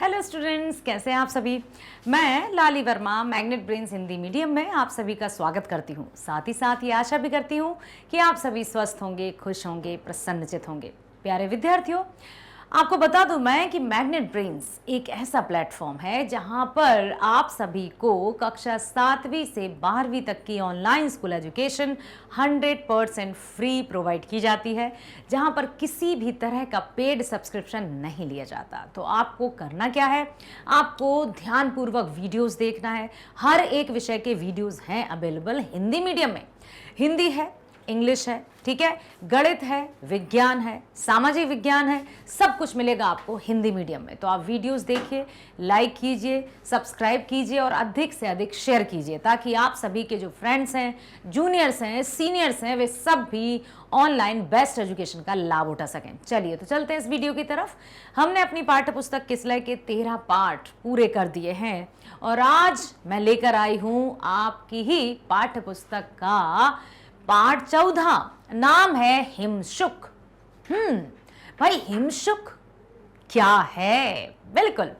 Hello students, कैसे हैं आप सभी। मैं Lali Verma Magnet Brains Hindi medium में आप सभी का स्वागत करती हूं। साथ ही साथ ये आशा भी करती हूं कि आप सभी स्वस्थ होंगे, खुश होंगे, प्रसन्नचित होंगे। प्यारे विद्यार्थियों, आपको बता दूं मैं कि मैग्नेट ब्रेन्स एक ऐसा प्लेटफॉर्म है जहां पर आप सभी को कक्षा 7वीं से 12वीं तक की online school education 100% free provide की जाती है, जहां पर किसी भी तरह का पेड सब्सक्रिप्शन नहीं लिया जाता। तो आपको करना क्या है, आपको ध्यानपूर्वक वीडियोस देखना है। हर एक विषय के वीडियोस हैं अवेलेबल हिंदी मीडियम में। हिंदी है, इंग्लिश है, ठीक है, गणित है, विज्ञान है, सामाजिक विज्ञान है, सब कुछ मिलेगा आपको हिंदी मीडियम में। तो आप वीडियोस देखिए, लाइक कीजिए, सब्सक्राइब कीजिए और अधिक से अधिक शेयर कीजिए, ताकि आप सभी के जो फ्रेंड्स हैं, जूनियर्स हैं, सीनियर्स हैं, वे सब भी ऑनलाइन बेस्ट एजुकेशन का लाभ उठा सकें। चलिए तो चलते हैं इस वीडियो की तरफ। हमने अपनी पाठ्य पुस्तक किसलय के 13 पाठ पूरे कर दिए हैं और आज मैं लेकर आई हूं आपकी ही पाठ्य पुस्तक का पाठ 14। नाम है हिमशुक। भाई हिमशुक क्या है? बिल्कुल,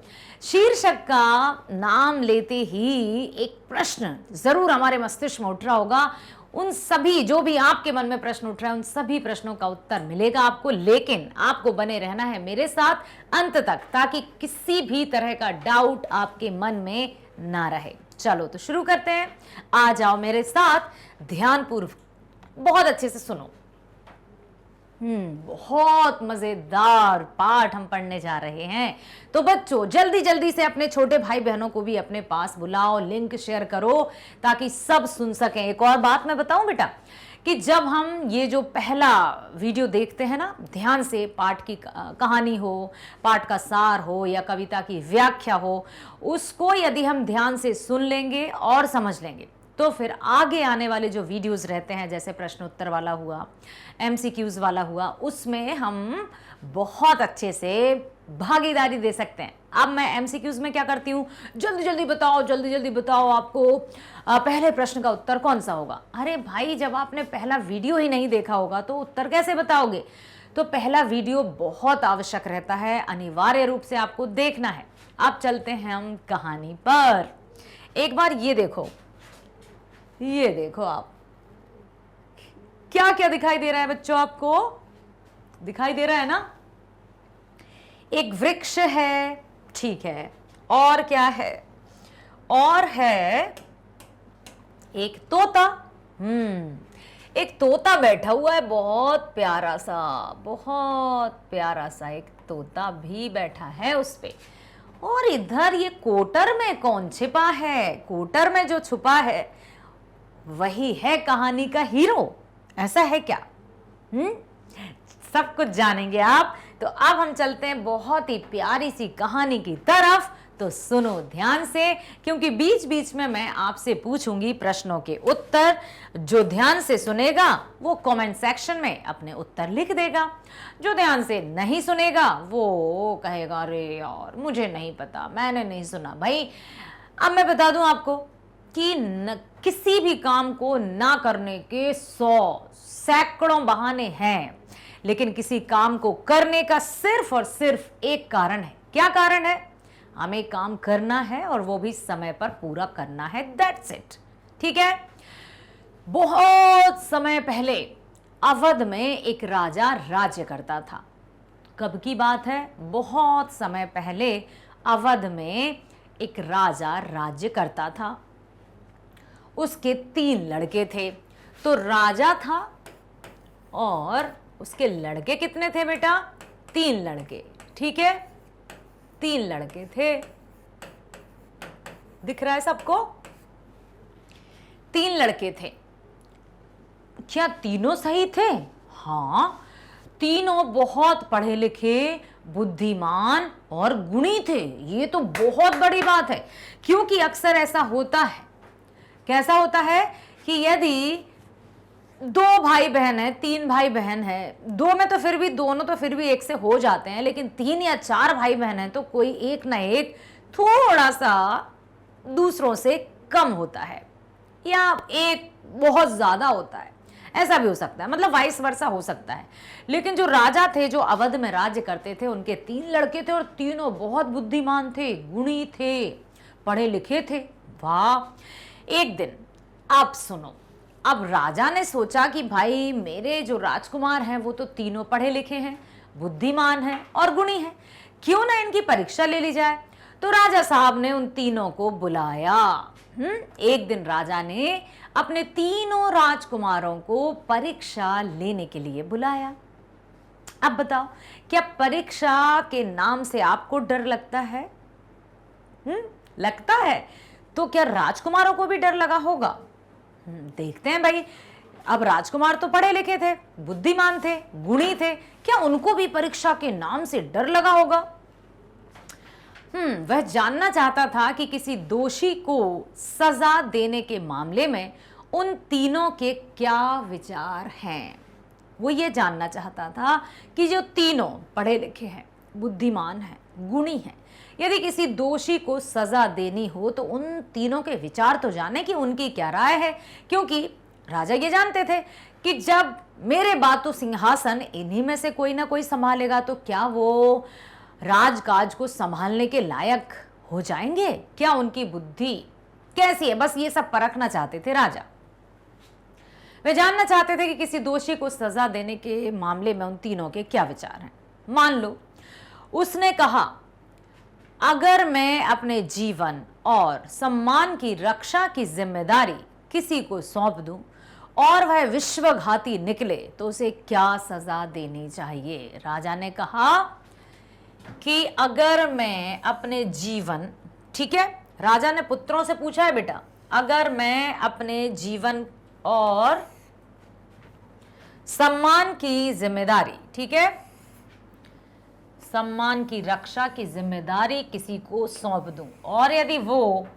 शीर्षक का नाम लेते ही एक प्रश्न जरूर हमारे मस्तिष्क में उठ रहा होगा। उन सभी जो भी आपके मन में प्रश्न उठ रहा है, उन सभी प्रश्नों का उत्तर मिलेगा आपको, लेकिन आपको बने रहना है मेरे साथ अंत तक, ताकि किसी भी तरह का डाउट आपके मन में ना रहे। चलो तो शुरू करते हैं। आ जाओ मेरे साथ, ध्यानपूर्वक बहुत अच्छे से सुनो। बहुत मजेदार पाठ हम पढ़ने जा रहे हैं। तो बच्चों, जल्दी जल्दी से अपने छोटे भाई बहनों को भी अपने पास बुलाओ, लिंक शेयर करो ताकि सब सुन सकें। एक और बात मैं बताऊं बेटा, कि जब हम ये जो पहला वीडियो देखते हैं ना, ध्यान से पाठ की कहानी हो, पाठ का सार हो या कविता की व्याख्या हो, उसको यदि हम ध्यान से सुन लेंगे और समझ लेंगे, तो फिर आगे आने वाले जो वीडियोस रहते हैं, जैसे प्रश्न उत्तर वाला हुआ, एमसीक्यूज वाला हुआ, उसमें हम बहुत अच्छे से भागीदारी दे सकते हैं। अब मैं एमसीक्यूज में क्या करती हूँ, जल्दी जल्दी बताओ, जल्दी जल्दी बताओ, आपको पहले प्रश्न का उत्तर कौन सा होगा। अरे भाई, जब आपने पहला वीडियो ही नहीं देखा होगा तो उत्तर कैसे बताओगे। तो पहला वीडियो बहुत आवश्यक रहता है, अनिवार्य रूप से आपको देखना है। अब चलते हैं हम कहानी पर। एक बार ये देखो, ये देखो आप, क्या क्या दिखाई दे रहा है बच्चों, आपको दिखाई दे रहा है ना। एक वृक्ष है, ठीक है, और क्या है, और है एक तोता। एक तोता बैठा हुआ है, बहुत प्यारा सा, बहुत प्यारा सा एक तोता भी बैठा है उस पे। और इधर ये कोटर में कौन छिपा है? कोटर में जो छुपा है वही है कहानी का हीरो। ऐसा है क्या? सब कुछ जानेंगे आप। तो अब हम चलते हैं बहुत ही प्यारी सी कहानी की तरफ। तो सुनो ध्यान से, क्योंकि बीच बीच में मैं आपसे पूछूंगी प्रश्नों के उत्तर। जो ध्यान से सुनेगा वो कमेंट सेक्शन में अपने उत्तर लिख देगा। जो ध्यान से नहीं सुनेगा वो कहेगा अरे यार मुझे नहीं पता, मैंने नहीं सुना। भाई अब मैं बता दूं आपको कि किसी भी काम को ना करने के 100 सैकड़ों बहाने हैं, लेकिन किसी काम को करने का सिर्फ और सिर्फ एक कारण है। क्या कारण है? हमें काम करना है और वो भी समय पर पूरा करना है। दैट्स इट, ठीक है। बहुत समय पहले अवध में एक राजा राज्य करता था। कब की बात है? बहुत समय पहले अवध में एक राजा राज्य करता था। उसके 3 लड़के थे। तो राजा था और उसके लड़के कितने थे बेटा? 3 लड़के, ठीक है, 3 लड़के थे। दिख रहा है सबको? 3 लड़के थे। क्या तीनों सही थे? हाँ, तीनों बहुत पढ़े लिखे, बुद्धिमान और गुणी थे। ये तो बहुत बड़ी बात है, क्योंकि अक्सर ऐसा होता है। कैसा होता है कि यदि 2 भाई बहन है, 3 भाई बहन है, 2 में तो फिर भी दोनों तो फिर भी एक से हो जाते हैं, लेकिन 3 या 4 भाई बहन है तो कोई एक ना एक थोड़ा सा दूसरों से कम होता है या एक बहुत ज्यादा होता है। ऐसा भी हो सकता है, मतलब वाइस वर्सा हो सकता है। लेकिन जो राजा थे, जो अवध में राज्य करते थे, उनके 3 लड़के थे और तीनों बहुत बुद्धिमान थे, गुणी थे, पढ़े लिखे थे। वाह। एक दिन, आप सुनो, अब राजा ने सोचा कि भाई मेरे जो राजकुमार हैं वो तो तीनों पढ़े लिखे हैं, बुद्धिमान हैं और गुणी हैं, क्यों ना इनकी परीक्षा ले ली जाए। तो राजा साहब ने उन तीनों को बुलाया। एक दिन राजा ने अपने तीनों राजकुमारों को परीक्षा लेने के लिए बुलाया। अब बताओ, क्या परीक्षा के नाम से आपको डर लगता है? लगता है? तो क्या राजकुमारों को भी डर लगा होगा? देखते हैं भाई। अब राजकुमार तो पढ़े लिखे थे, बुद्धिमान थे, गुणी थे, क्या उनको भी परीक्षा के नाम से डर लगा होगा? वह जानना चाहता था कि किसी दोषी को सजा देने के मामले में उन तीनों के क्या विचार हैं। वो ये जानना चाहता था कि जो तीनों पढ़े लिखे हैं, बुद्धिमान हैं, गुणी हैं, यदि किसी दोषी को सजा देनी हो तो उन तीनों के विचार तो जाने कि उनकी क्या राय है। क्योंकि राजा ये जानते थे कि जब मेरे बाद तो सिंहासन इन्हीं में से कोई ना कोई संभालेगा, तो क्या वो राजकाज को संभालने के लायक हो जाएंगे, क्या उनकी बुद्धि कैसी है, बस ये सब परखना चाहते थे राजा। वे जानना चाहते थे कि किसी दोषी को सजा देने के मामले में उन तीनों के क्या विचार हैं। मान लो उसने कहा, अगर मैं अपने जीवन और सम्मान की रक्षा की जिम्मेदारी किसी को सौंप दूं और वह विश्वघाती निकले तो उसे क्या सजा देनी चाहिए। राजा ने कहा कि अगर मैं अपने जीवन, ठीक है, राजा ने पुत्रों से पूछा है, बेटा अगर मैं अपने जीवन और सम्मान की जिम्मेदारी, ठीक है, सम्मान की रक्षा की जिम्मेदारी किसी को सौंप दूं और यदि वो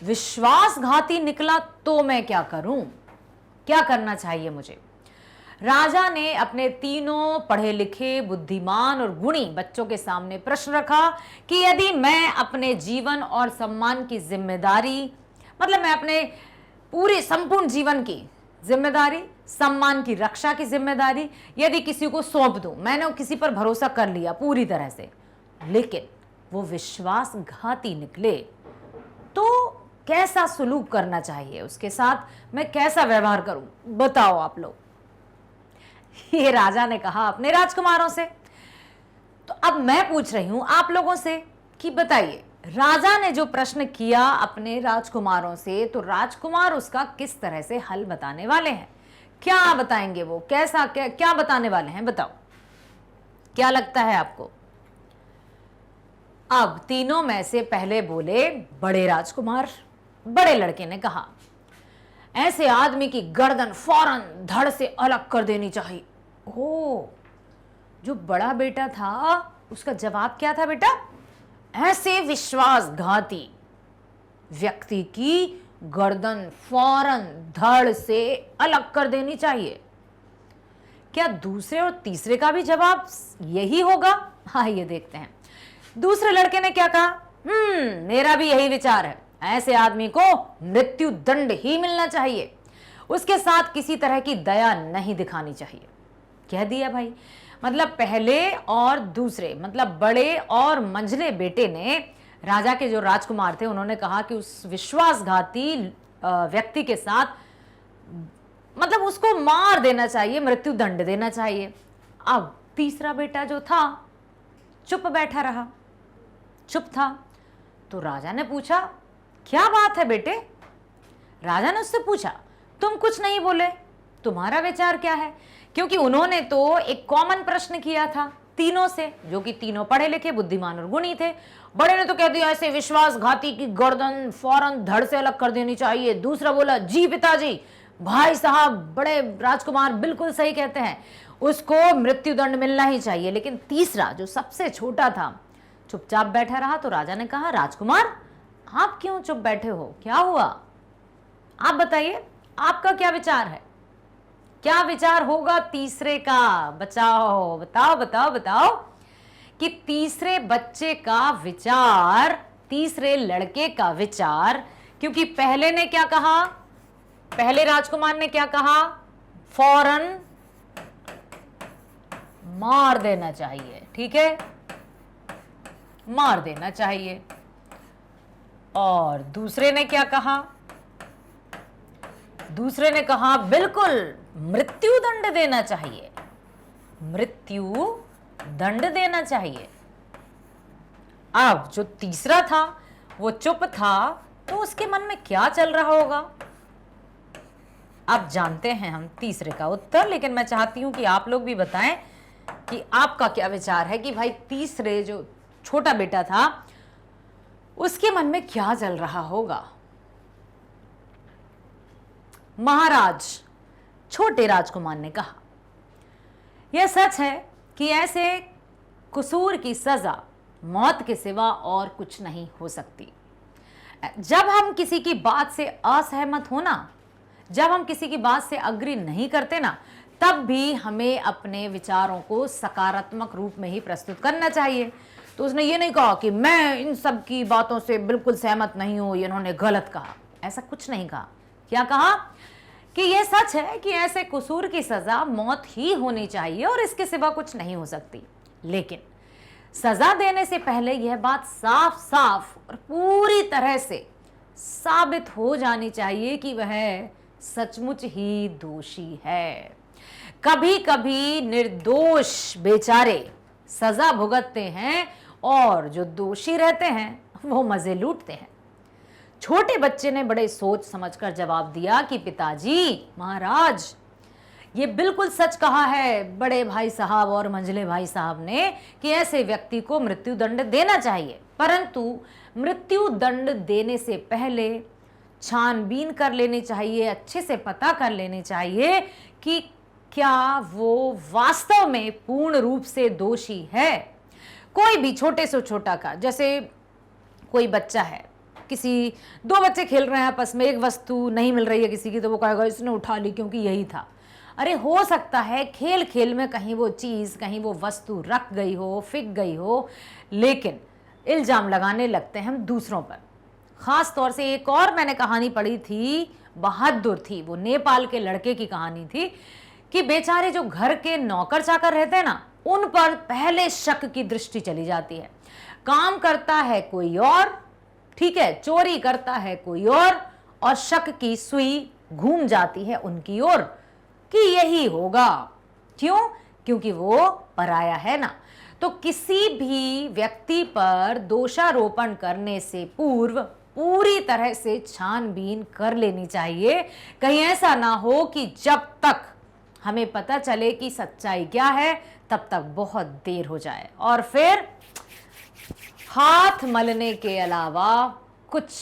विश्वासघाती निकला तो मैं क्या करूं, क्या करना चाहिए मुझे। राजा ने अपने तीनों पढ़े लिखे, बुद्धिमान और गुणी बच्चों के सामने प्रश्न रखा कि यदि मैं अपने जीवन और सम्मान की जिम्मेदारी, मतलब मैं अपने पूरे संपूर्ण जीवन की जिम्मेदारी, सम्मान की रक्षा की जिम्मेदारी यदि किसी को सौंप दूं, मैंने किसी पर भरोसा कर लिया पूरी तरह से, लेकिन वो विश्वासघाती निकले तो कैसा सुलूक करना चाहिए उसके साथ, मैं कैसा व्यवहार करूं, बताओ आप लोग। ये राजा ने कहा अपने राजकुमारों से। तो अब मैं पूछ रही हूं आप लोगों से कि बताइए, राजा ने जो प्रश्न किया अपने राजकुमारों से, तो राजकुमार उसका किस तरह से हल बताने वाले हैं, क्या बताएंगे वो, कैसा क्या बताने वाले हैं, बताओ क्या लगता है आपको। अब तीनों में से पहले बोले बड़े राजकुमार। बड़े लड़के ने कहा, ऐसे आदमी की गर्दन फौरन धड़ से अलग कर देनी चाहिए। ओ, जो बड़ा बेटा था उसका जवाब क्या था बेटा, ऐसे विश्वासघाती व्यक्ति की गर्दन फौरन धड़ से अलग कर देनी चाहिए। क्या दूसरे और तीसरे का भी जवाब यही होगा? आइए देखते हैं। दूसरे लड़के ने क्या कहा, मेरा भी यही विचार है, ऐसे आदमी को मृत्यु दंड ही मिलना चाहिए, उसके साथ किसी तरह की दया नहीं दिखानी चाहिए। कह दिया भाई, मतलब पहले और दूसरे, मतलब बड़े और मंझले बेटे ने, राजा के जो राजकुमार थे उन्होंने कहा कि उस विश्वासघाती व्यक्ति के साथ, मतलब उसको मार देना चाहिए, मृत्यु दंड देना चाहिए। अब तीसरा बेटा जो था चुप बैठा रहा, चुप था। तो राजा ने पूछा, क्या बात है बेटे। राजा ने उससे पूछा, तुम कुछ नहीं बोले, तुम्हारा विचार क्या है, क्योंकि उन्होंने तो एक कॉमन प्रश्न किया था तीनों से, जो कि तीनों पढ़े लिखे, बुद्धिमान और गुणी थे। बड़े ने तो कह दिया ऐसे विश्वासघाती की गर्दन फौरन धड़ से अलग कर देनी चाहिए। दूसरा बोला, जी पिताजी, भाई साहब बड़े राजकुमार बिल्कुल सही कहते हैं, उसको मृत्युदंड मिलना ही चाहिए। लेकिन तीसरा जो सबसे छोटा था चुपचाप बैठा रहा। तो राजा ने कहा, राजकुमार आप क्यों चुप बैठे हो, क्या हुआ, आप बताइए, आपका क्या विचार है, क्या विचार होगा तीसरे का, बचाओ बताओ बताओ बताओ कि तीसरे बच्चे का विचार, तीसरे लड़के का विचार। क्योंकि पहले ने क्या कहा, पहले राजकुमार ने क्या कहा, फौरन मार देना चाहिए। ठीक है, मार देना चाहिए। और दूसरे ने क्या कहा? दूसरे ने कहा बिल्कुल मृत्यु दंड देना चाहिए, मृत्यु दंड देना चाहिए। अब जो तीसरा था वो चुप था, तो उसके मन में क्या चल रहा होगा? अब जानते हैं हम तीसरे का उत्तर, लेकिन मैं चाहती हूं कि आप लोग भी बताएं कि आपका क्या विचार है कि भाई तीसरे जो छोटा बेटा था उसके मन में क्या चल रहा होगा। महाराज छोटे राजकुमार ने कहा, यह सच है कि ऐसे कसूर की सजा मौत के सिवा और कुछ नहीं हो सकती। जब हम किसी की बात से असहमत हो ना, जब हम किसी की बात से अग्री नहीं करते ना, तब भी हमें अपने विचारों को सकारात्मक रूप में ही प्रस्तुत करना चाहिए। तो उसने ये नहीं कहा कि मैं इन सब की बातों से बिल्कुल सहमत नहीं हूं, इन्होंने गलत कहा, ऐसा कुछ नहीं कहा। क्या कहा? कि यह सच है कि ऐसे कसूर की सजा मौत ही होनी चाहिए और इसके सिवा कुछ नहीं हो सकती, लेकिन सजा देने से पहले यह बात साफ साफ और पूरी तरह से साबित हो जानी चाहिए कि वह सचमुच ही दोषी है। कभी कभी निर्दोष बेचारे सजा भुगतते हैं और जो दोषी रहते हैं वो मजे लूटते हैं। छोटे बच्चे ने बड़े सोच समझकर जवाब दिया कि पिताजी, महाराज, ये बिल्कुल सच कहा है बड़े भाई साहब और मंझले भाई साहब ने कि ऐसे व्यक्ति को मृत्यु दंड देना चाहिए, परंतु मृत्यु दंड देने से पहले छानबीन कर लेनी चाहिए, अच्छे से पता कर लेनी चाहिए कि क्या वो वास्तव में पूर्ण रूप से दोषी है। कोई भी छोटे से छोटा का, जैसे कोई बच्चा है, किसी दो बच्चे खेल रहे हैं आपस में, एक वस्तु नहीं मिल रही है किसी की, तो वो कहेगा इसने उठा ली क्योंकि यही था। अरे हो सकता है खेल खेल में कहीं वो चीज़, कहीं वो वस्तु रख गई हो, फिक गई हो, लेकिन इल्ज़ाम लगाने लगते हैं हम दूसरों पर। ख़ास तौर से एक और मैंने कहानी पढ़ी थी, बहादुर थी, वो नेपाल के लड़के की कहानी थी कि बेचारे जो घर के नौकर चाकर रहते हैं ना, उन पर पहले शक की दृष्टि चली जाती है। काम करता है कोई और, ठीक है, चोरी करता है कोई और शक की सुई घूम जाती है उनकी ओर कि यही होगा। क्यों? क्योंकि वो पराया है ना। तो किसी भी व्यक्ति पर दोषारोपण करने से पूर्व पूरी तरह से छानबीन कर लेनी चाहिए। कहीं ऐसा ना हो कि जब तक हमें पता चले कि सच्चाई क्या है तब तक बहुत देर हो जाए और फिर हाथ मलने के अलावा कुछ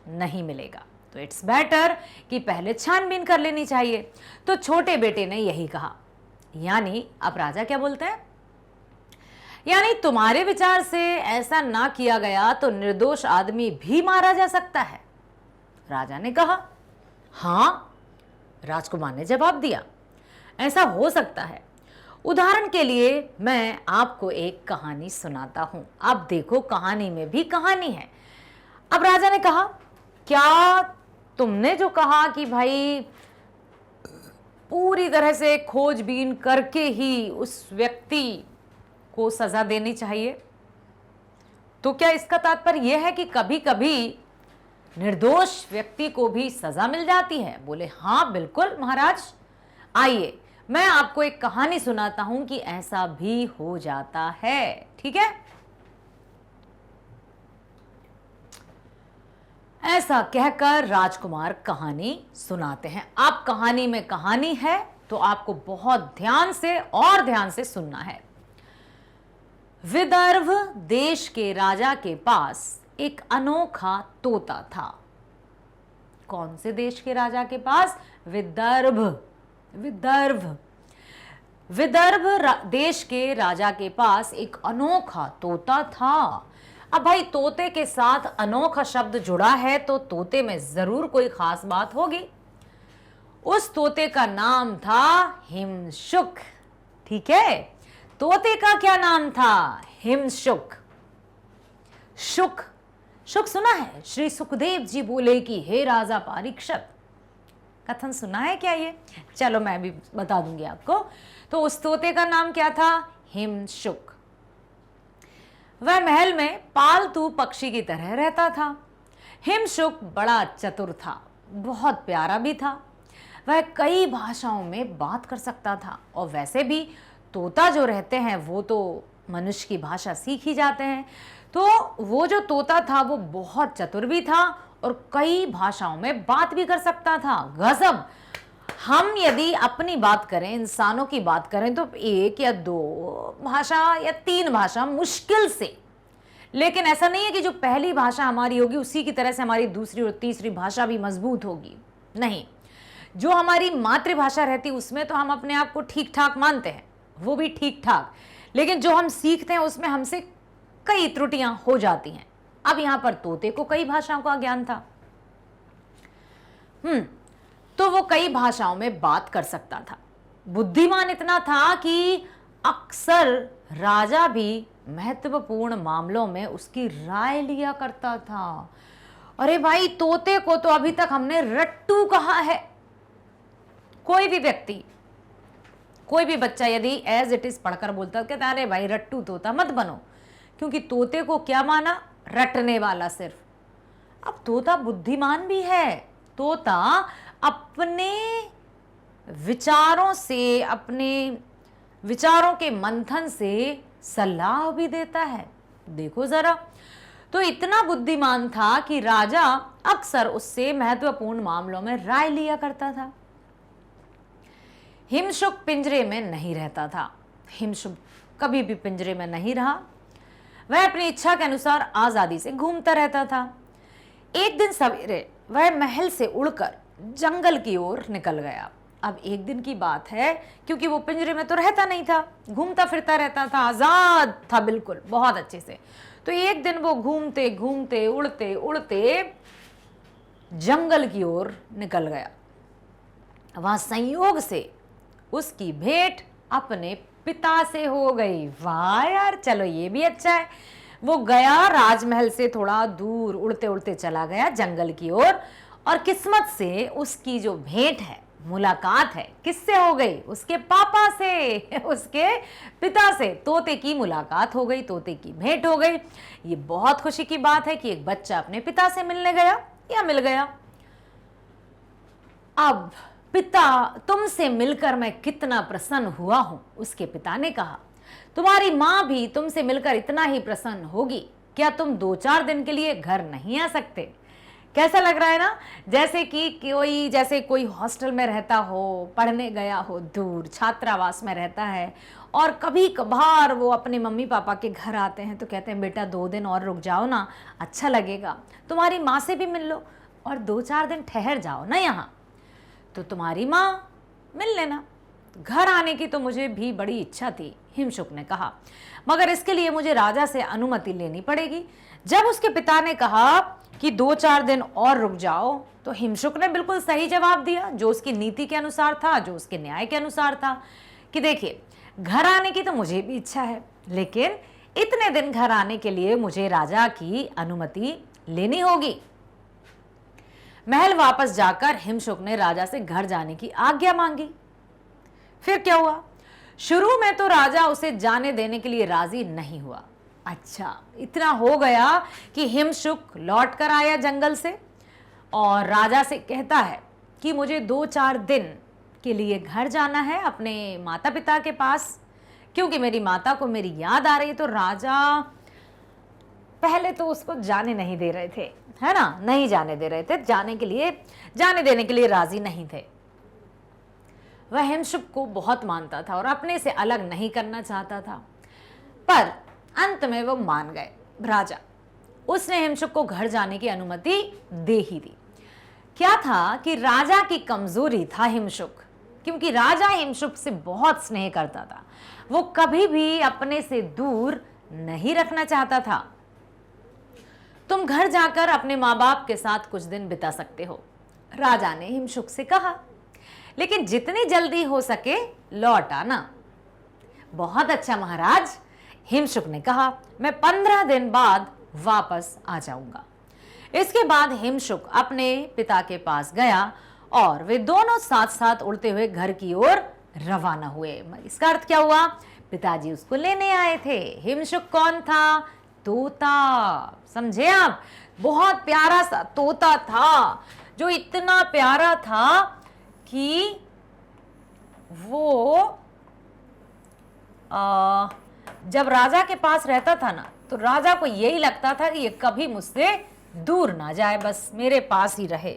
नहीं मिलेगा। तो इट्स बेटर कि पहले छानबीन कर लेनी चाहिए। तो छोटे बेटे ने यही कहा। यानी अब राजा क्या बोलते हैं? यानी तुम्हारे विचार से ऐसा ना किया गया तो निर्दोष आदमी भी मारा जा सकता है? राजा ने कहा हां। राजकुमार ने जवाब दिया ऐसा हो सकता है। उदाहरण के लिए मैं आपको एक कहानी सुनाता हूं। अब देखो कहानी में भी कहानी है। अब राजा ने कहा क्या तुमने जो कहा कि भाई पूरी तरह से खोजबीन करके ही उस व्यक्ति को सजा देनी चाहिए, तो क्या इसका तात्पर्य यह है कि कभी कभी निर्दोष व्यक्ति को भी सजा मिल जाती है? बोले हां बिल्कुल महाराज। आइए मैं आपको एक कहानी सुनाता हूं कि ऐसा भी हो जाता है। ठीक है, ऐसा कहकर राजकुमार कहानी सुनाते हैं। आप कहानी में कहानी है तो आपको बहुत ध्यान से सुनना है। विदर्भ देश के राजा के पास एक अनोखा तोता था। कौन से देश के राजा के पास? विदर्भ देश के राजा के पास एक अनोखा तोता था। अब भाई तोते के साथ अनोखा शब्द जुड़ा है तो तोते में जरूर कोई खास बात होगी। उस तोते का नाम था हिमशुक। ठीक है, तोते का क्या नाम था? हिमशुक। शुक सुना है? श्री सुखदेव जी बोले कि हे राजा परीक्षित, कथन सुना है क्या ये? चलो मैं भी बता दूंगी आपको। तो उस तोते का नाम क्या था? हिमशुक। वह महल में पालतू पक्षी की तरह रहता था। हिमशुक बड़ा चतुर था, बहुत प्यारा भी था। वह कई भाषाओं में बात कर सकता था, और वैसे भी तोता जो रहते हैं वो तो मनुष्य की भाषा सीख ही जाते हैं। तो वो जो तोता था वो बहुत चतुर भी था और कई भाषाओं में बात भी कर सकता था। गजब! हम यदि अपनी बात करें, इंसानों की बात करें, तो 1 या 2 भाषा या 3 भाषा मुश्किल से, लेकिन ऐसा नहीं है कि जो पहली भाषा हमारी होगी उसी की तरह से हमारी दूसरी और तीसरी भाषा भी मजबूत होगी। नहीं, जो हमारी मातृभाषा रहती उसमें तो हम अपने आप को ठीक ठाक मानते हैं, वो भी ठीक ठाक, लेकिन जो हम सीखते हैं उसमें हमसे कई त्रुटियां हो जाती हैं। अब यहां पर तोते को कई भाषाओं का ज्ञान था। तो वो कई भाषाओं में बात कर सकता था। बुद्धिमान इतना था कि अक्सर राजा भी महत्वपूर्ण मामलों में उसकी राय लिया करता था। अरे भाई, तोते को तो अभी तक हमने रट्टू कहा है। कोई भी व्यक्ति, कोई भी बच्चा यदि एज इट इज पढ़कर बोलता, कहता अरे भाई रट्टू तोता मत बनो, क्योंकि तोते को क्या माना? रटने वाला सिर्फ। अब तोता बुद्धिमान भी है। तोता अपने विचारों से, अपने विचारों के मंथन से सलाह भी देता है। देखो जरा, तो इतना बुद्धिमान था कि राजा अक्सर उससे महत्वपूर्ण मामलों में राय लिया करता था। हिमशुक पिंजरे में नहीं रहता था। हिमशुक कभी भी पिंजरे में नहीं रहा। वह अपनी इच्छा के अनुसार आजादी से घूमता रहता था। एक दिन सवेरे वह महल से उड़कर जंगल की ओर निकल गया। अब एक दिन की बात है, क्योंकि वो पिंजरे में तो रहता नहीं था, घूमता फिरता रहता था, आजाद था बिल्कुल, बहुत अच्छे से। तो एक दिन वो घूमते घूमते उड़ते उड़ते जंगल की ओर निकल गया। वहां संयोग से उसकी भेंट अपने पिता से हो गई। वाह यार, चलो ये भी अच्छा है। वो गया राजमहल से थोड़ा दूर, उड़ते उड़ते चला गया जंगल की ओर, और किस्मत से उसकी जो भेंट है, मुलाकात है, किससे हो गई? उसके पापा से, उसके पिता से। तोते की मुलाकात हो गई, तोते की भेंट हो गई। ये बहुत खुशी की बात है कि एक बच्चा अपने पिता से मिलने गया या मिल गया। अब पिता, तुमसे मिलकर मैं कितना प्रसन्न हुआ हूं, उसके पिता ने कहा। तुम्हारी मां भी तुमसे मिलकर इतना ही प्रसन्न होगी। क्या तुम 2-4 दिन के लिए घर नहीं आ सकते? कैसा लग रहा है ना? जैसे कोई हॉस्टल में रहता हो, पढ़ने गया हो, दूर छात्रावास में रहता है, और कभी कभार वो अपने मम्मी पापा के घर आते हैं तो कहते हैं बेटा 2 दिन और रुक जाओ ना, अच्छा लगेगा, तुम्हारी माँ से भी मिल लो और 2-4 दिन ठहर जाओ ना यहाँ। तो तुम्हारी माँ मिल लेना। घर आने की तो मुझे भी बड़ी इच्छा थी, हिमशुक ने कहा, मगर इसके लिए मुझे राजा से अनुमति लेनी पड़ेगी। जब उसके पिता ने कहा कि 2-4 दिन और रुक जाओ, तो हिमशुक ने बिल्कुल सही जवाब दिया, जो उसकी नीति के अनुसार था, जो उसके न्याय के अनुसार था, कि देखिए घर आने की तो मुझे भी इच्छा है, लेकिन इतने दिन घर आने के लिए मुझे राजा की अनुमति लेनी होगी। महल वापस जाकर हिमशुक ने राजा से घर जाने की आज्ञा मांगी। फिर क्या हुआ? शुरू में तो राजा उसे जाने देने के लिए राजी नहीं हुआ। अच्छा, इतना हो गया कि हिमशुक लौट कर आया जंगल से और राजा से कहता है कि मुझे 2-4 दिन के लिए घर जाना है अपने माता पिता के पास, क्योंकि मेरी माता को मेरी याद आ रही है। तो राजा पहले तो उसको जाने नहीं दे रहे थे, है ना, नहीं जाने दे रहे थे, जाने देने के लिए राजी नहीं थे। वह हिमशुक को बहुत मानता था और अपने से अलग नहीं करना चाहता था, पर अंत में वो मान गए राजा। उसने हिमशुक को घर जाने की अनुमति दे ही दी। क्या था कि राजा की कमजोरी था हिमशुक, क्योंकि राजा हिमशुक से बहुत स्नेह करता था, वो कभी भी अपने से दूर नहीं रखना चाहता था। तुम घर जाकर अपने माँ बाप के साथ कुछ दिन बिता सकते हो, राजा ने हिमशुक से कहा, लेकिन जितनी जल्दी हो सके लौट आना। बहुत अच्छा महाराज, हिमशुक ने कहा, मैं 15 दिन बाद वापस आ जाऊंगा। इसके बाद हिमशुक अपने पिता के पास गया और वे दोनों साथ साथ उड़ते हुए घर की ओर रवाना हुए। इसका अर्थ क्या हुआ? पिताजी उसको लेने आए थे। हिमशुक कौन था? तोता। समझे आप? बहुत प्यारा सा तोता था, जो इतना प्यारा था कि वो जब राजा के पास रहता था ना, तो राजा को यही लगता था कि ये कभी मुझसे दूर ना जाए, बस मेरे पास ही रहे।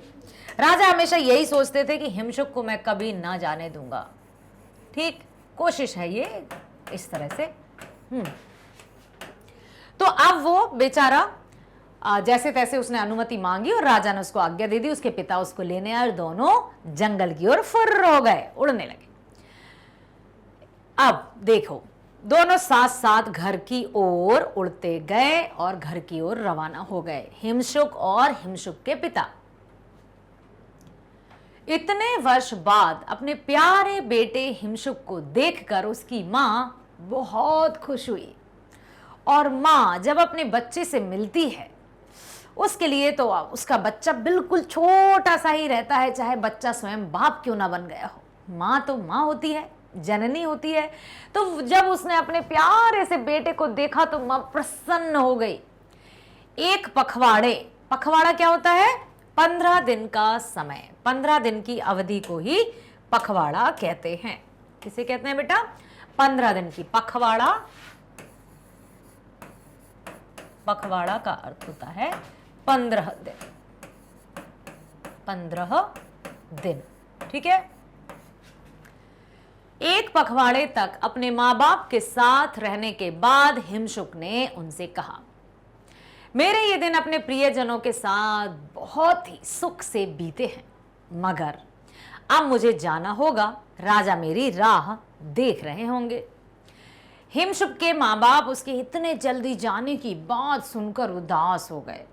राजा हमेशा यही सोचते थे कि हिमशुक को मैं कभी ना जाने दूंगा। ठीक, कोशिश है ये इस तरह से। तो अब वो बेचारा जैसे तैसे उसने अनुमति मांगी और राजा ने उसको आज्ञा दे दी। उसके पिता उसको लेने आए और दोनों जंगल की ओर फुर्र हो गए, उड़ने लगे। अब देखो, दोनों साथ साथ घर की ओर उड़ते गए और घर की ओर रवाना हो गए, हिमशुक और हिमशुक के पिता। इतने वर्ष बाद अपने प्यारे बेटे हिमशुक को देखकर उसकी मां बहुत खुश हुई। और मां जब अपने बच्चे से मिलती है, उसके लिए तो उसका बच्चा बिल्कुल छोटा सा ही रहता है, चाहे बच्चा स्वयं बाप क्यों ना बन गया हो। मां तो मां होती है, जननी होती है। तो जब उसने अपने प्यारे से बेटे को देखा तो मां प्रसन्न हो गई। एक पखवाड़ा क्या होता है? 15 दिन का समय, 15 दिन की अवधि को ही पखवाड़ा कहते हैं। किसे कहते हैं बेटा? 15 दिन की पखवाड़ा। पखवाड़ा का अर्थ होता है 15 दिन। 15 दिन, ठीक है। एक पखवाड़े तक अपने मां बाप के साथ रहने के बाद हिमशुक ने उनसे कहा, मेरे ये दिन अपने प्रियजनों के साथ बहुत ही सुख से बीते हैं, मगर अब मुझे जाना होगा। राजा मेरी राह देख रहे होंगे। हिमशुक के मां बाप उसके इतने जल्दी जाने की बात सुनकर उदास हो गए।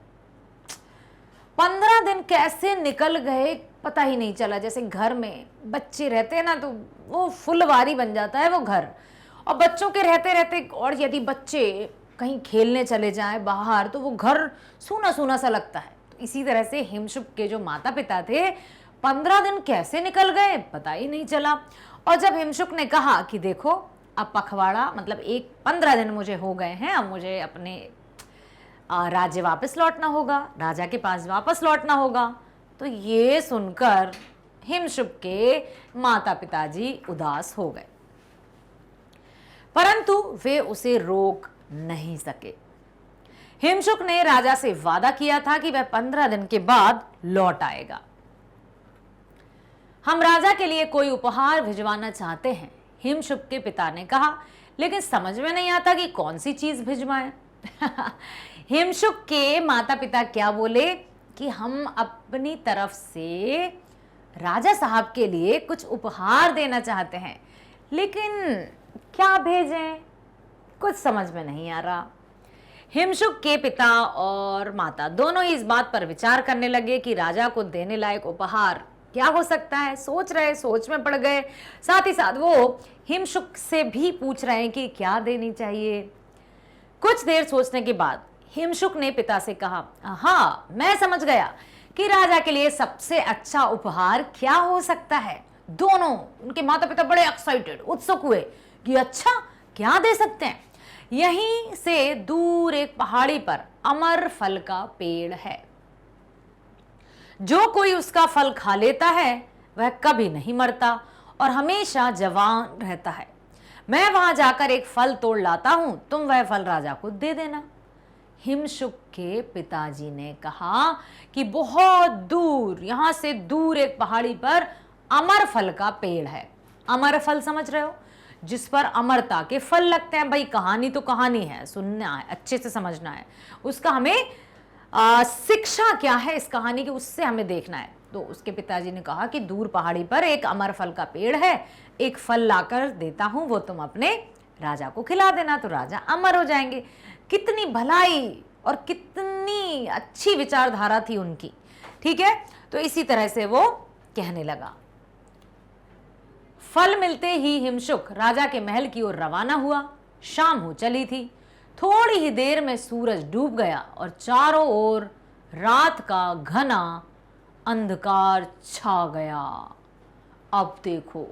15 दिन कैसे निकल गए पता ही नहीं चला। जैसे घर में बच्चे रहते हैं ना, तो वो फुलवारी बन जाता है वो घर। और बच्चों के रहते रहते, और यदि बच्चे कहीं खेलने चले जाएं बाहर, तो वो घर सूना सूना सा लगता है। तो इसी तरह से हिमशुक के जो माता पिता थे, 15 दिन कैसे निकल गए पता ही नहीं चला। और जब हिमशुक ने कहा कि देखो, अब पखवाड़ा मतलब 15 दिन मुझे हो गए हैं, अब मुझे अपने राज्य वापस लौटना होगा, राजा के पास वापस लौटना होगा, तो ये सुनकर हिमशुक के माता पिताजी उदास हो गए। परंतु वे उसे रोक नहीं सके। हिमशुक ने राजा से वादा किया था कि वह 15 दिन के बाद लौट आएगा। हम राजा के लिए कोई उपहार भिजवाना चाहते हैं, हिमशुक के पिता ने कहा, लेकिन समझ में नहीं आता कि कौन सी चीज भिजवाएं। हिमशुक के माता पिता क्या बोले कि हम अपनी तरफ से राजा साहब के लिए कुछ उपहार देना चाहते हैं, लेकिन क्या भेजें, कुछ समझ में नहीं आ रहा। हिमशुक के पिता और माता दोनों ही इस बात पर विचार करने लगे कि राजा को देने लायक उपहार क्या हो सकता है। सोच में पड़ गए। साथ ही साथ वो हिमशुक से भी पूछ रहे हैं कि क्या देनी चाहिए। कुछ देर सोचने के बाद हिमशुक ने पिता से कहा, हाँ मैं समझ गया कि राजा के लिए सबसे अच्छा उपहार क्या हो सकता है। दोनों उनके माता पिता बड़े एक्साइटेड, उत्सुक हुए कि अच्छा क्या दे सकते हैं। यहीं से दूर एक पहाड़ी पर अमर फल का पेड़ है। जो कोई उसका फल खा लेता है वह कभी नहीं मरता और हमेशा जवान रहता है। मैं वहां जाकर एक फल तोड़ लाता हूं, तुम वह फल राजा को दे देना। हिमशुक के पिताजी ने कहा कि बहुत दूर, यहां से दूर एक पहाड़ी पर अमर फल का पेड़ है। अमर फल समझ रहे हो, जिस पर अमरता के फल लगते हैं। भाई कहानी तो कहानी है, सुनना है, अच्छे से समझना है, उसका हमें शिक्षा क्या है इस कहानी की, उससे हमें देखना है। तो उसके पिताजी ने कहा कि दूर पहाड़ी पर एक अमर फल का पेड़ है, एक फल लाकर देता हूं, वो तुम अपने राजा को खिला देना, तो राजा अमर हो जाएंगे। कितनी भलाई और कितनी अच्छी विचारधारा थी उनकी। ठीक है, तो इसी तरह से वो कहने लगा। फल मिलते ही हिमशुक राजा के महल की ओर रवाना हुआ। शाम हो चली थी। थोड़ी ही देर में सूरज डूब गया और चारों ओर रात का घना अंधकार छा गया। अब देखो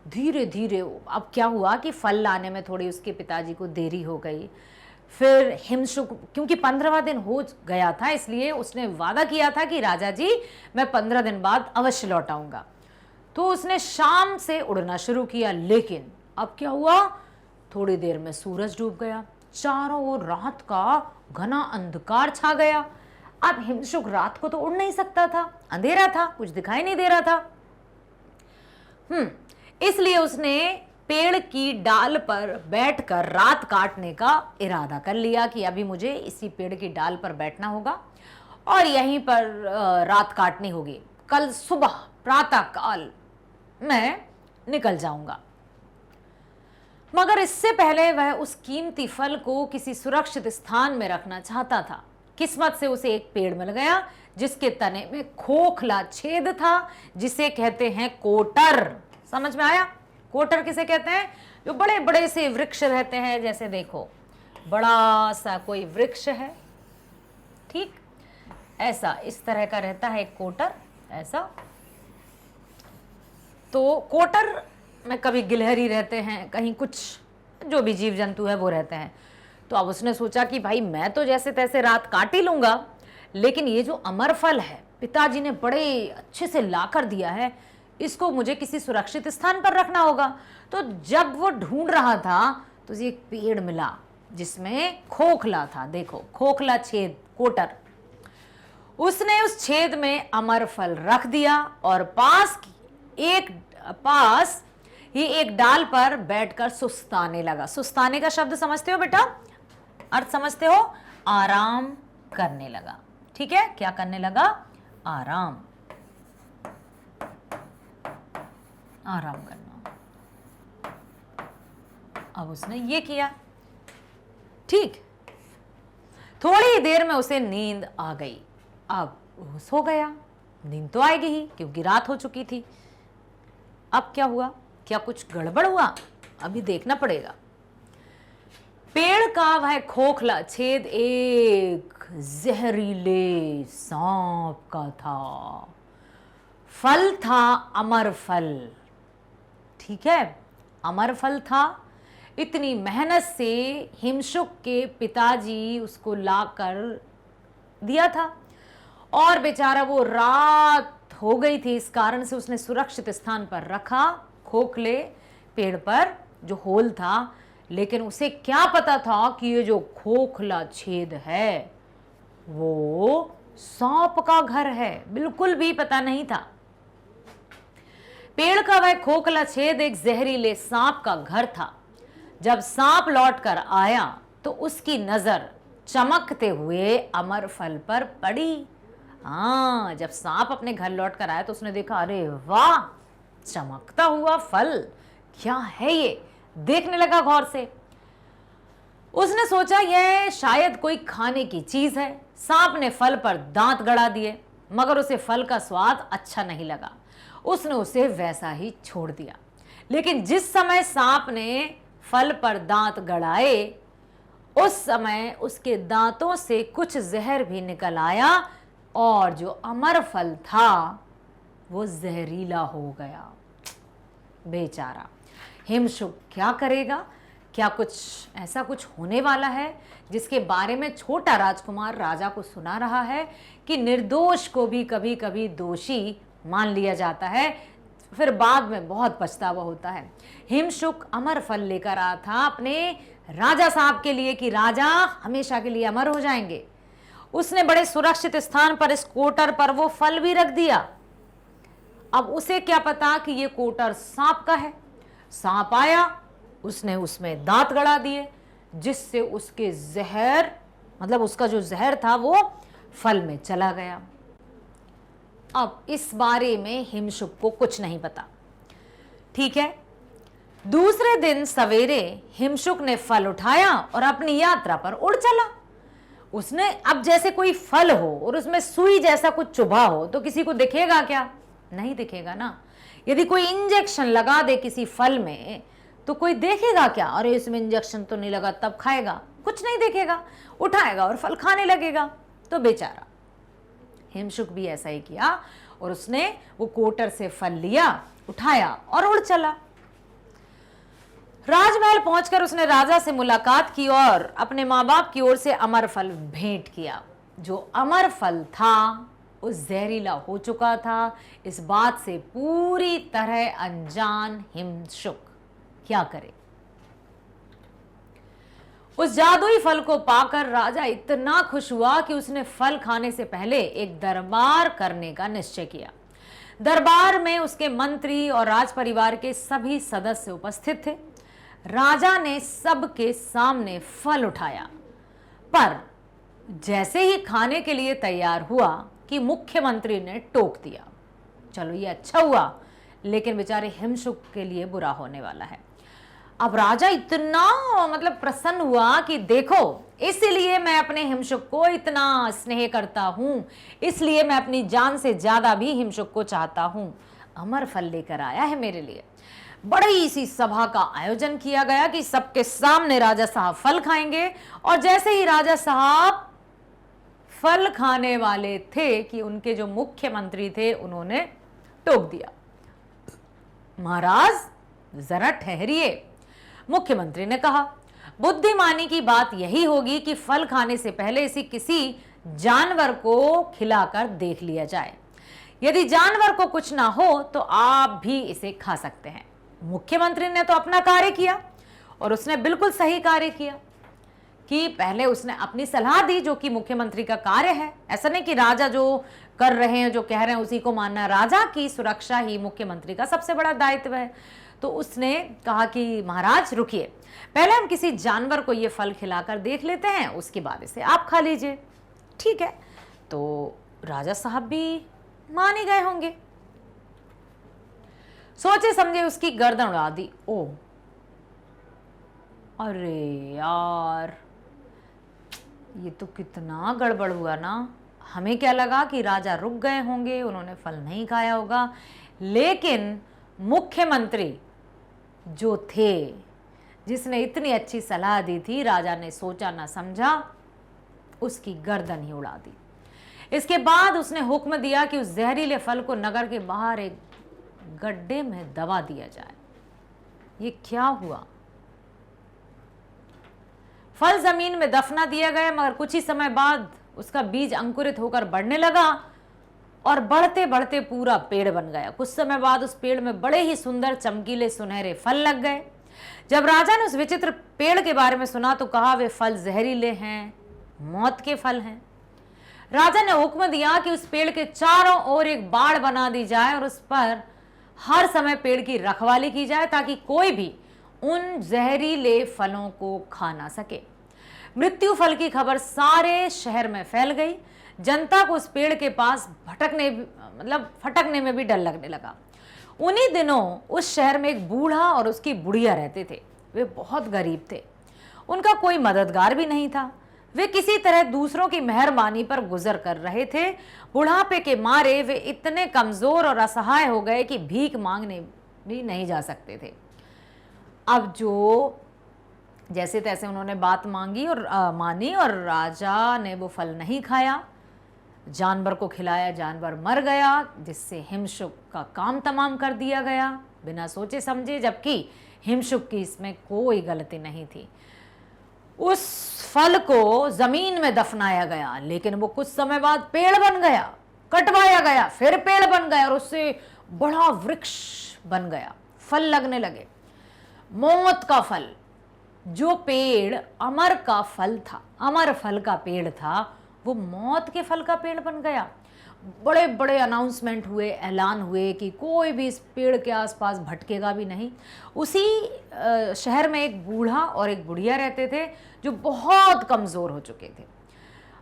धीरे धीरे अब क्या हुआ कि फल लाने में थोड़ी उसके पिताजी को देरी हो गई। फिर हिमशुक, क्योंकि 15वां दिन हो गया था, इसलिए उसने वादा किया था कि राजा जी मैं 15 दिन बाद अवश्य लौट आऊंगा। तो उसने शाम से उड़ना शुरू किया, लेकिन अब क्या हुआ, थोड़ी देर में सूरज डूब गया, चारों ओर रात का घना अंधकार छा गया। अब हिमशुक रात को तो उड़ नहीं सकता था, अंधेरा था, कुछ दिखाई नहीं दे रहा था। इसलिए उसने पेड़ की डाल पर बैठकर रात काटने का इरादा कर लिया कि अभी मुझे इसी पेड़ की डाल पर बैठना होगा और यहीं पर रात काटनी होगी। कल सुबह प्रातः काल मैं निकल जाऊंगा। मगर इससे पहले वह उस कीमती फल को किसी सुरक्षित स्थान में रखना चाहता था। किस्मत से उसे एक पेड़ मिल गया जिसके तने में खोखला छेद था, जिसे कहते हैं कोटर। समझ में आया? कोटर किसे कहते हैं? जो बड़े बड़े से वृक्ष रहते हैं, जैसे देखो बड़ा सा कोई वृक्ष है, ठीक ऐसा इस तरह का रहता है एक कोटर, ऐसा। तो कोटर में कभी गिलहरी रहते हैं, कहीं कुछ जो भी जीव जंतु है वो रहते हैं। तो अब उसने सोचा कि भाई मैं तो जैसे तैसे रात काट ही लूंगा, लेकिन ये जो अमर फल है पिताजी ने बड़े अच्छे से ला कर दिया है, इसको मुझे किसी सुरक्षित स्थान पर रखना होगा। तो जब वो ढूंढ रहा था तो एक पेड़ मिला जिसमें खोखला था, देखो खोखला छेद, कोटर। उसने उस छेद में अमर फल रख दिया और पास ही एक डाल पर बैठकर सुस्ताने लगा। सुस्ताने का शब्द समझते हो बेटा? अर्थ समझते हो? आराम करने लगा। ठीक है, क्या करने लगा? आराम करना। अब उसने ये किया, ठीक। थोड़ी देर में उसे नींद आ गई। अब वो सो गया, नींद तो आएगी ही क्योंकि रात हो चुकी थी। अब क्या हुआ? क्या कुछ गड़बड़ हुआ? अभी देखना पड़ेगा। पेड़ का वह खोखला छेद एक जहरीले सांप का था। फल था अमर फल, ठीक है, अमर फल था। इतनी मेहनत से हिमशुक के पिताजी उसको लाकर दिया था और बेचारा वो रात हो गई थी, इस कारण से उसने सुरक्षित स्थान पर रखा, खोखले पेड़ पर जो होल था। लेकिन उसे क्या पता था कि ये जो खोखला छेद है वो सांप का घर है, बिल्कुल भी पता नहीं था। पेड़ का वह खोखला छेद एक जहरीले सांप का घर था। जब सांप लौटकर आया तो उसकी नजर चमकते हुए अमर फल पर पड़ी। हाँ, जब सांप अपने घर लौटकर आया तो उसने देखा, अरे वाह, चमकता हुआ फल, क्या है ये? देखने लगा गौर से। उसने सोचा यह शायद कोई खाने की चीज है। सांप ने फल पर दांत गड़ा दिए, मगर उसे फल का स्वाद अच्छा नहीं लगा। उसने उसे वैसा ही छोड़ दिया। लेकिन जिस समय सांप ने फल पर दांत गड़ाए, उस समय उसके दांतों से कुछ जहर भी निकल आया और जो अमर फल था वो जहरीला हो गया। बेचारा हिमशुक क्या करेगा? क्या कुछ ऐसा कुछ होने वाला है जिसके बारे में छोटा राजकुमार राजा को सुना रहा है कि निर्दोष को भी कभी कभी दोषी मान लिया जाता है, फिर बाद में बहुत पछतावा होता है। हिमशुक अमर फल लेकर आया था अपने राजा साहब के लिए कि राजा हमेशा के लिए अमर हो जाएंगे। उसने बड़े सुरक्षित स्थान पर इस कोटर पर वो फल भी रख दिया। अब उसे क्या पता कि ये कोटर सांप का है। सांप आया, उसने उसमें दांत गड़ा दिए, जिससे उसके जहर, मतलब उसका जो जहर था वो फल में चला गया। अब इस बारे में हिमशुक को कुछ नहीं पता, ठीक है। दूसरे दिन सवेरे हिमशुक ने फल उठाया और अपनी यात्रा पर उड़ चला। उसने अब जैसे कोई फल हो और उसमें सुई जैसा कुछ चुभा हो तो किसी को दिखेगा क्या? नहीं दिखेगा ना। यदि कोई इंजेक्शन लगा दे किसी फल में तो कोई देखेगा क्या? अरे इसमें इंजेक्शन तो नहीं लगा, तब खाएगा? कुछ नहीं देखेगा, उठाएगा और फल खाने लगेगा। तो बेचारा हिमशुक भी ऐसा ही किया और उसने वो कोटर से फल लिया, उठाया और उड़ चला। राजमहल पहुंचकर उसने राजा से मुलाकात की और अपने माँ बाप की ओर से अमर फल भेंट किया। जो अमर फल था वो जहरीला हो चुका था। इस बात से पूरी तरह अनजान हिमशुक क्या करे। उस जादुई फल को पाकर राजा इतना खुश हुआ कि उसने फल खाने से पहले एक दरबार करने का निश्चय किया। दरबार में उसके मंत्री और राज परिवार के सभी सदस्य उपस्थित थे। राजा ने सबके सामने फल उठाया, पर जैसे ही खाने के लिए तैयार हुआ कि मुख्यमंत्री ने टोक दिया। चलो ये अच्छा हुआ, लेकिन बेचारे हिमशुक के लिए बुरा होने वाला है। अब राजा इतना प्रसन्न हुआ कि देखो, इसलिए मैं अपने हिमशुक को इतना स्नेह करता हूं, इसलिए मैं अपनी जान से ज्यादा भी हिमशुक को चाहता हूं। अमर फल लेकर आया है मेरे लिए। बड़ी सी सभा का आयोजन किया गया कि सबके सामने राजा साहब फल खाएंगे। और जैसे ही राजा साहब फल खाने वाले थे कि उनके जो मुख्यमंत्री थे उन्होंने टोक दिया, महाराज जरा ठहरिए। मुख्यमंत्री ने कहा, बुद्धिमानी की बात यही होगी कि फल खाने से पहले इसे किसी जानवर को खिलाकर देख लिया जाए। यदि जानवर को कुछ ना हो तो आप भी इसे खा सकते हैं। मुख्यमंत्री ने तो अपना कार्य किया और उसने बिल्कुल सही कार्य किया कि पहले उसने अपनी सलाह दी, जो कि मुख्यमंत्री का कार्य है। ऐसा नहीं कि राजा जो कर रहे हैं, जो कह रहे हैं उसी को मानना। राजा की सुरक्षा ही मुख्यमंत्री का सबसे बड़ा दायित्व है। तो उसने कहा कि महाराज रुकिए, पहले हम किसी जानवर को ये फल खिलाकर देख लेते हैं, उसके बाद इसे आप खा लीजिए। ठीक है, तो राजा साहब भी मान ही गए होंगे। सोचे समझे उसकी गर्दन उड़ा दी। ओ अरे यार, ये तो कितना गड़बड़ हुआ ना। हमें क्या लगा कि राजा रुक गए होंगे, उन्होंने फल नहीं खाया होगा, लेकिन मुख्यमंत्री जो थे, जिसने इतनी अच्छी सलाह दी थी, राजा ने सोचा ना समझा, उसकी गर्दन ही उड़ा दी। इसके बाद उसने हुक्म दिया कि उस जहरीले फल को नगर के बाहर एक गड्ढे में दबा दिया जाए। ये क्या हुआ? फल जमीन में दफना दिया गया, मगर कुछ ही समय बाद उसका बीज अंकुरित होकर बढ़ने लगा और बढ़ते बढ़ते पूरा पेड़ बन गया। कुछ समय बाद उस पेड़ में बड़े ही सुंदर चमकीले सुनहरे फल लग गए। जब राजा ने उस विचित्र पेड़ के बारे में सुना तो कहा, वे फल जहरीले हैं, मौत के फल हैं। राजा ने हुक्म दिया कि उस पेड़ के चारों ओर एक बाड़ बना दी जाए और उस पर हर समय पेड़ की रखवाली की जाए, ताकि कोई भी उन जहरीले फलों को खा ना सके। मृत्यु फल की खबर सारे शहर में फैल गई। जनता को उस पेड़ के पास फटकने में भी डर लगने लगा। उन्हीं दिनों उस शहर में एक बूढ़ा और उसकी बुढ़िया रहते थे। वे बहुत गरीब थे, उनका कोई मददगार भी नहीं था। वे किसी तरह दूसरों की मेहरबानी पर गुजर कर रहे थे। बुढ़ापे के मारे वे इतने कमजोर और असहाय हो गए कि भीख मांगने भी नहीं जा सकते थे। अब जो जैसे तैसे उन्होंने बात मांगी और मानी, और राजा ने वो फल नहीं खाया, जानवर को खिलाया, जानवर मर गया, जिससे हिमशुक का काम तमाम कर दिया गया बिना सोचे समझे, जबकि हिमशुक की इसमें कोई गलती नहीं थी। उस फल को जमीन में दफनाया गया, लेकिन वो कुछ समय बाद पेड़ बन गया, कटवाया गया, फिर पेड़ बन गया और उससे बड़ा वृक्ष बन गया, फल लगने लगे। मौत का फल, जो पेड़ अमर का फल था, अमर फल का पेड़ था, वो मौत के फल का पेड़ बन गया। बड़े बड़े अनाउंसमेंट हुए, ऐलान हुए कि कोई भी इस पेड़ के आसपास भटकेगा भी नहीं। उसी शहर में एक बूढ़ा और एक बुढ़िया रहते थे जो बहुत कमज़ोर हो चुके थे।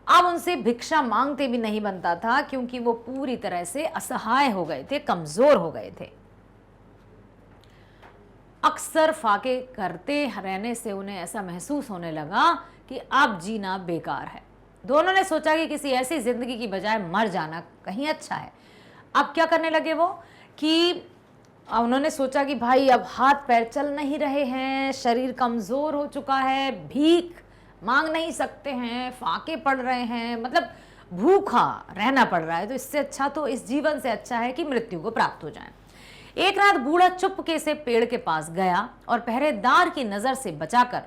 अब उनसे भिक्षा मांगते भी नहीं बनता था, क्योंकि वो पूरी तरह से असहाय हो गए थे, कमज़ोर हो गए थे। अक्सर फाके करते रहने से उन्हें ऐसा महसूस होने लगा कि अब जीना बेकार है। दोनों ने सोचा कि किसी ऐसी जिंदगी की बजाय मर जाना कहीं अच्छा है। अब क्या करने लगे वो कि उन्होंने सोचा कि भाई अब हाथ पैर चल नहीं रहे हैं, शरीर कमज़ोर हो चुका है, भीख मांग नहीं सकते हैं, फाके पड़ रहे हैं, भूखा रहना पड़ रहा है, तो इससे अच्छा, तो इस जीवन से अच्छा है कि मृत्यु को प्राप्त हो जाए। एक रात बूढ़ा चुपके से पेड़ के पास गया और पहरेदार की नजर से बचाकर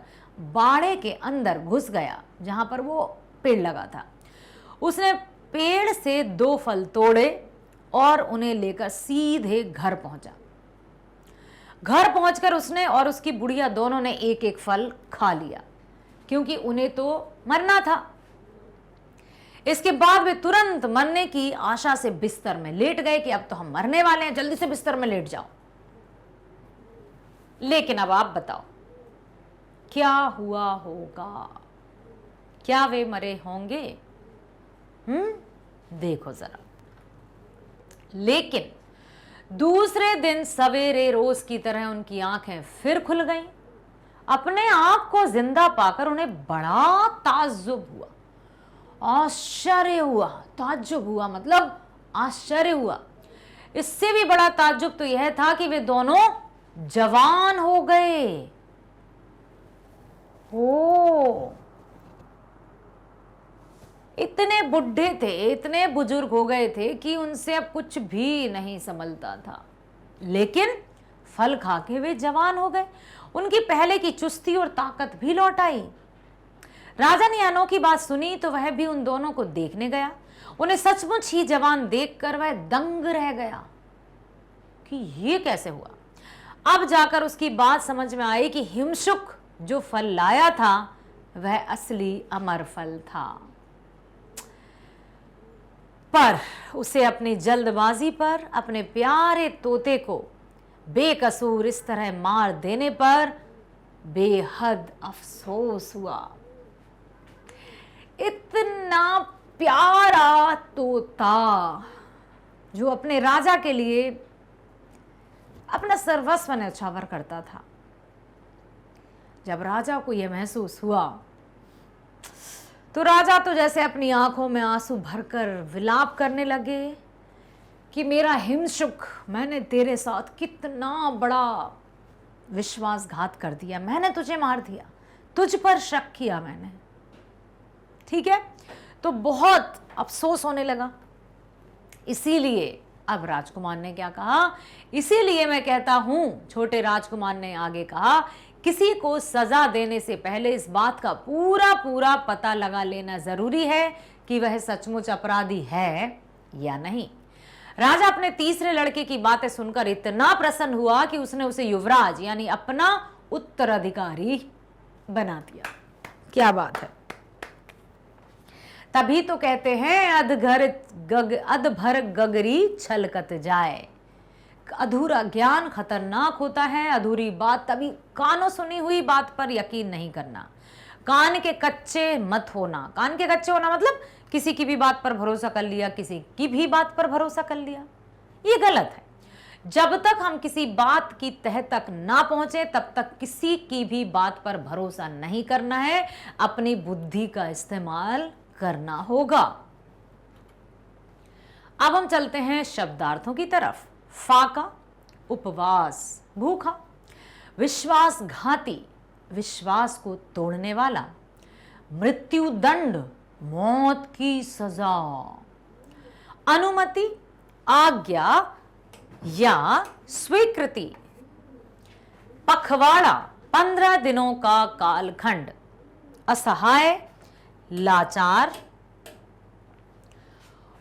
बाड़े के अंदर घुस गया जहां पर वो पेड़ लगा था। उसने पेड़ से 2 फल तोड़े और उन्हें लेकर सीधे घर पहुंचा। घर पहुंचकर उसने और उसकी बुढ़िया दोनों ने एक एक फल खा लिया, क्योंकि उन्हें तो मरना था। इसके बाद वे तुरंत मरने की आशा से बिस्तर में लेट गए कि अब तो हम मरने वाले हैं, जल्दी से बिस्तर में लेट जाओ। लेकिन अब आप बताओ क्या हुआ होगा? क्या वे मरे होंगे? देखो जरा। लेकिन दूसरे दिन सवेरे रोज की तरह उनकी आंखें फिर खुल गईं। अपने आप को जिंदा पाकर उन्हें बड़ा ताज्जुब हुआ, आश्चर्य हुआ। ताज्जुब हुआ मतलब आश्चर्य हुआ। इससे भी बड़ा ताज्जुब तो यह था कि वे दोनों जवान हो गए। ओ, इतने बुढ़े थे, इतने बुजुर्ग हो गए थे कि उनसे अब कुछ भी नहीं संभलता था, लेकिन फल खा के वे जवान हो गए। उनकी पहले की चुस्ती और ताकत भी लौट आई। राजा ने अनो की बात सुनी तो वह भी उन दोनों को देखने गया। उन्हें सचमुच ही जवान देखकर वह दंग रह गया कि ये कैसे हुआ। अब जाकर उसकी बात समझ में आई कि हिमशुक जो फल लाया था वह असली अमर फल था, पर उसे अपनी जल्दबाजी पर अपने प्यारे तोते को बेकसूर इस तरह मार देने पर बेहद अफसोस हुआ। इतना प्यारा तोता जो अपने राजा के लिए अपना सर्वस्व न्यौछावर करता था, जब राजा को यह महसूस हुआ तो राजा तो जैसे अपनी आंखों में आंसू भरकर विलाप करने लगे कि मेरा हिमशुक, मैंने तेरे साथ कितना बड़ा विश्वासघात कर दिया, मैंने तुझे मार दिया, तुझ पर शक किया मैंने। ठीक है, तो बहुत अफसोस होने लगा। इसीलिए अब राजकुमार ने क्या कहा, इसीलिए मैं कहता हूं, छोटे राजकुमार ने आगे कहा, किसी को सजा देने से पहले इस बात का पूरा पूरा पता लगा लेना जरूरी है कि वह सचमुच अपराधी है या नहीं। राजा अपने तीसरे लड़के की बातें सुनकर इतना प्रसन्न हुआ कि उसने उसे युवराज यानी अपना उत्तराधिकारी बना दिया। क्या बात है। तभी तो कहते हैं अधभर गगरी छलकत जाए। अधूरा ज्ञान खतरनाक होता है। अधूरी बात, तभी कानों सुनी हुई बात पर यकीन नहीं करना, कान के कच्चे मत होना। कान के कच्चे होना मतलब किसी की भी बात पर भरोसा कर लिया, किसी की भी बात पर भरोसा कर लिया, ये गलत है। जब तक हम किसी बात की तह तक ना पहुंचे तब तक किसी की भी बात पर भरोसा नहीं करना है, अपनी बुद्धि का इस्तेमाल करना होगा। अब हम चलते हैं शब्दार्थों की तरफ। फाका, उपवास, भूखा, विश्वासघाती, विश्वास को तोड़ने वाला, मृत्यु दंड, मौत की सजा, अनुमति, आज्ञा या स्वीकृति, पखवाड़ा, 15 दिनों का कालखंड, असहाय, लाचार,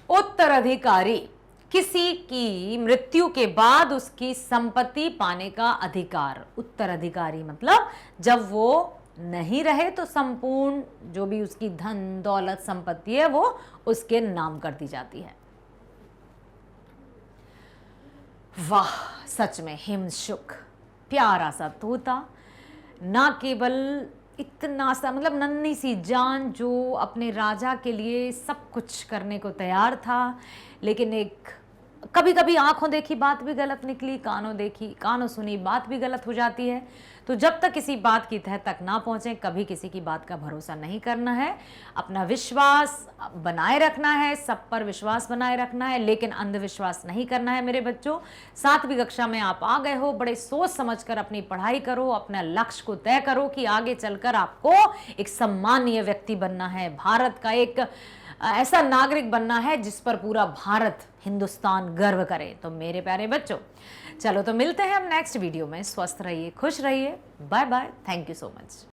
उत्तराधिकारी, किसी की मृत्यु के बाद उसकी संपत्ति पाने का अधिकार। उत्तराधिकारी मतलब जब वो नहीं रहे तो संपूर्ण जो भी उसकी धन दौलत संपत्ति है वो उसके नाम कर दी जाती है। वाह, सच में हिमशुक प्यारा सा तोता, ना केवल इतना सा मतलब नन्ही सी जान जो अपने राजा के लिए सब कुछ करने को तैयार था, लेकिन एक कभी कभी आंखों देखी बात भी गलत निकली, कानों सुनी बात भी गलत हो जाती है। तो जब तक किसी बात की तह तक ना पहुंचे कभी किसी की बात का भरोसा नहीं करना है, अपना विश्वास बनाए रखना है, सब पर विश्वास बनाए रखना है, लेकिन अंधविश्वास नहीं करना है। मेरे बच्चों, 7वीं कक्षा में आप आ गए हो, बड़े सोच समझकर अपनी पढ़ाई करो, अपना लक्ष्य को तय करो कि आगे चलकर आपको एक सम्मानीय व्यक्ति बनना है, भारत का एक ऐसा नागरिक बनना है जिस पर पूरा भारत हिंदुस्तान गर्व करे। तो मेरे प्यारे बच्चों, चलो तो मिलते हैं हम नेक्स्ट वीडियो में। स्वस्थ रहिए, खुश रहिए, bye bye, thank you so much.